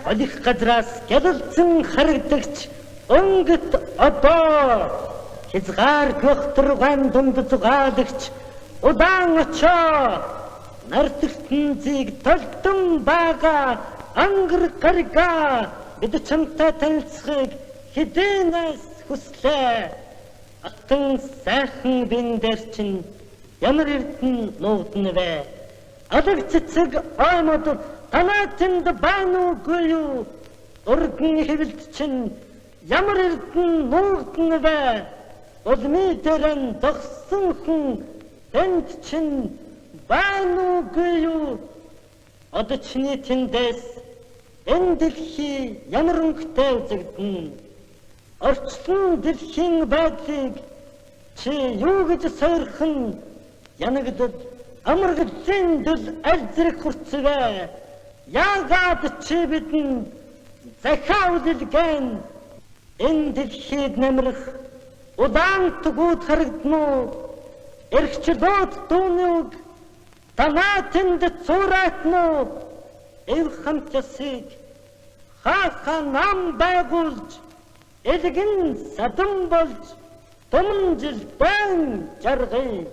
Олих газраас гялалцсан харагдагч өнгөт одоо хязгаар гөхтөргөн дунд зугаалагч удаан очоо нарталтнзыг толтон бага ангар гарга бид чамтай танилцахыг хэдийнээс хүслээ. Аттан сайхан биндэр чинь ямар эрдэн нуугдна вэ? Алаг цэцэг аймад танатанд бануугүй юу? Урган хэвэлт чинь ямар эрдэн нуугдна вэ? Улмидэрэн догсон хүн энд чинь бануугүй юу? Одочны тэндээс энэ дэлхий ямар өнгөтэй үзэгдэн? Орчлон дэлхийн байдлыг чи юу гэж сойрхон янагдад амаргадсан дэл аль зэрэг хүрцвэ? Яагаад чи бидэнд захиа үлэлгэн энэ дэлхийд намрах удаан тугууд харагдана уу? Эрхчлөөд дүүнүг танатанд цуурайтна уу? Эв хамтясыг хаахан нам байгуулж элгэн садан болж томжил байн жаргая.